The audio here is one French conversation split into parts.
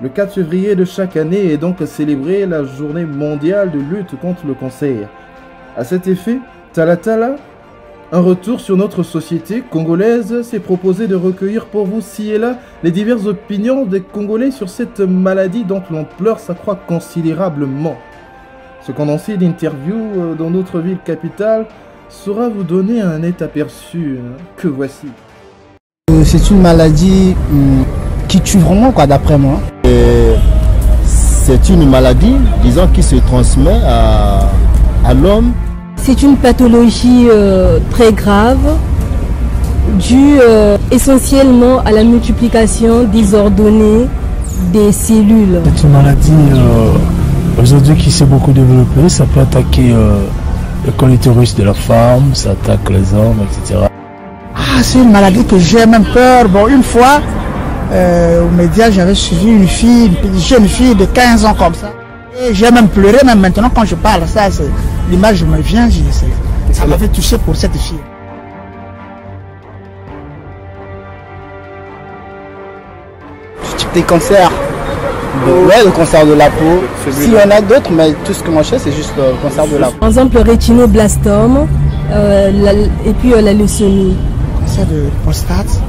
Le 4 février de chaque année est donc célébrée la journée mondiale de lutte contre le cancer. À cet effet, Tala Tala, un retour sur notre société congolaise, s'est proposé de recueillir pour vous ci et là les diverses opinions des Congolais sur cette maladie dont l'ampleur s'accroît considérablement. Ce condensé d'interviews dans notre ville capitale saura vous donner un net aperçu que voici. C'est une maladie qui tue vraiment, quoi, d'après moi. C'est une maladie, disons, qui se transmet à l'homme. C'est une pathologie très grave, due essentiellement à la multiplication désordonnée des cellules. C'est une maladie aujourd'hui qui s'est beaucoup développée. Ça peut attaquer le col utérus de la femme, ça attaque les hommes, etc. Ah, c'est une maladie que j'ai même peur. Bon, une fois, aux médias, j'avais suivi une jeune fille de 15 ans comme ça. Et j'ai même pleuré, même maintenant quand je parle, ça, l'image me vient, ça m'avait touché pour cette fille. Ce type des cancers, le cancer de la peau, s'il y en a d'autres, mais tout ce que moi je sais, c'est juste le cancer de la peau. Par exemple, le rétinoblastome et puis la leucémie. Cancer de prostate,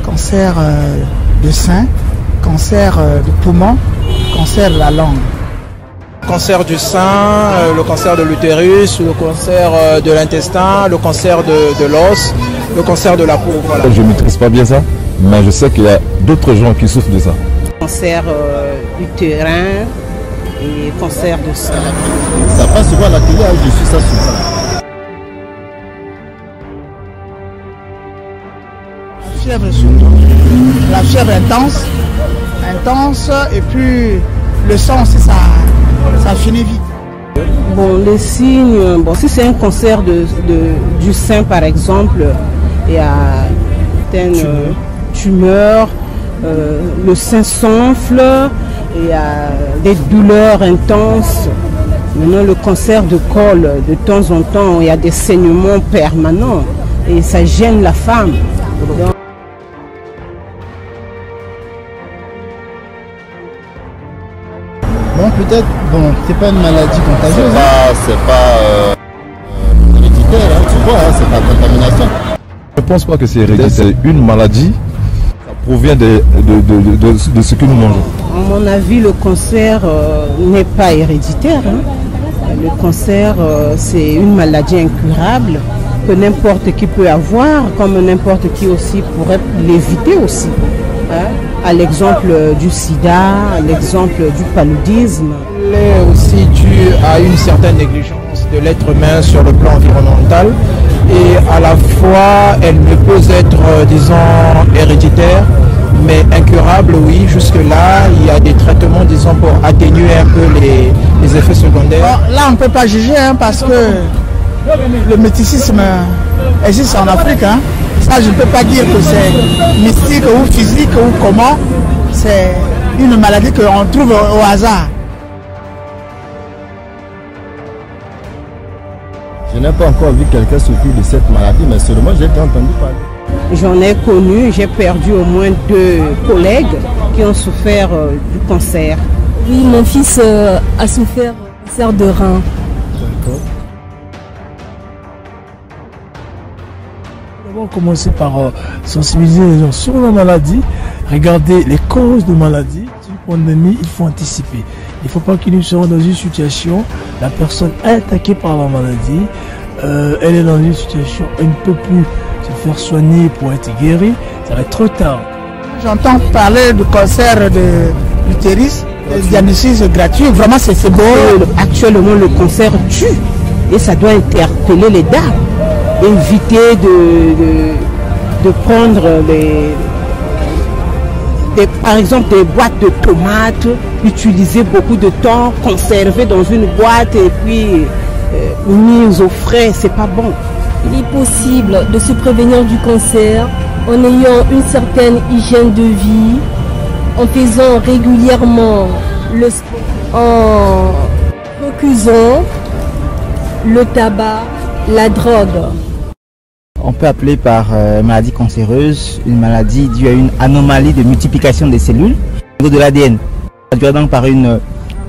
cancer de sein, cancer de poumon, cancer de la langue. Cancer du sein, le cancer de l'utérus, le cancer de l'intestin, le cancer de l'os, le cancer de la peau. Voilà. Je ne maîtrise pas bien ça, mais je sais qu'il y a d'autres gens qui souffrent de ça. Cancer utérin et cancer de sein. Ça passe souvent à la télé, je suis ça souvent. La fièvre surtout. La fièvre intense, et puis le sang aussi, ça finit vite. Bon, les signes, bon, si c'est un cancer du sein par exemple, il y a certaines tumeurs, le sein s'enfle, il y a des douleurs intenses. Maintenant, le cancer de col, de temps en temps, il y a des saignements permanents et ça gêne la femme. Donc, bon, peut-être, bon, c'est pas une maladie contagieuse. C'est pas héréditaire, hein, tu vois, hein, c'est pas contamination. Je ne pense pas que c'est héréditaire, c'est une maladie. Ça provient de ce que nous mangeons. À mon avis, le cancer n'est pas héréditaire. Hein. Le cancer, c'est une maladie incurable que n'importe qui peut avoir, comme n'importe qui aussi pourrait l'éviter aussi. Hein. À l'exemple du sida, à l'exemple du paludisme. Elle est aussi due à une certaine négligence de l'être humain sur le plan environnemental et à la fois elle ne peut être, disons, héréditaire, mais incurable, oui. Jusque-là, il y a des traitements, disons, pour atténuer un peu les effets secondaires. Bon, là, on ne peut pas juger, hein, parce que le méticisme existe en Afrique. Hein. Ça, je ne peux pas dire que c'est mystique ou physique ou comment. C'est une maladie qu'on trouve au hasard. Je n'ai pas encore vu quelqu'un souffrir de cette maladie, mais seulement j'ai entendu parler. J'en ai connu, j'ai perdu au moins 2 collègues qui ont souffert du cancer. Oui, mon fils a souffert du cancer de rein. D'accord. Nous avons commencé par sensibiliser les gens sur la maladie, regarder les causes de maladie. C'est une pandémie, il faut anticiper. Il ne faut pas qu'il nous soit dans une situation, la personne est attaquée par la maladie, elle est dans une situation, elle ne peut plus se faire soigner pour être guérie, ça va être trop tard. J'entends parler du cancer de l'utérus, le diagnostic gratuit, vraiment c'est beau. Actuellement, le cancer tue et ça doit interpeller les dames. Éviter de prendre par exemple des boîtes de tomates, utiliser beaucoup de temps, conserver dans une boîte et puis mise au frais, c'est pas bon. Il est possible de se prévenir du cancer en ayant une certaine hygiène de vie, en faisant régulièrement le sport, en recusant le tabac, la drogue. On peut appeler par maladie cancéreuse une maladie due à une anomalie de multiplication des cellules au niveau de l'ADN. traduire donc par une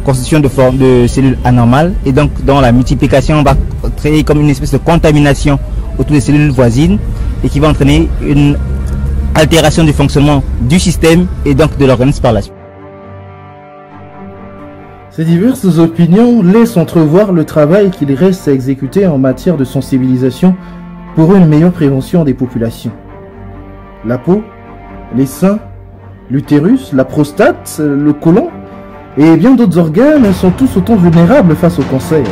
constitution de cellules anormales et donc dans la multiplication va créer comme une espèce de contamination autour des cellules voisines et qui va entraîner une altération du fonctionnement du système et donc de l'organisme par la suite. Ces diverses opinions laissent entrevoir le travail qu'il reste à exécuter en matière de sensibilisation pour une meilleure prévention des populations. La peau, les seins, l'utérus, la prostate, le côlon et bien d'autres organes sont tous autant vulnérables face au cancer.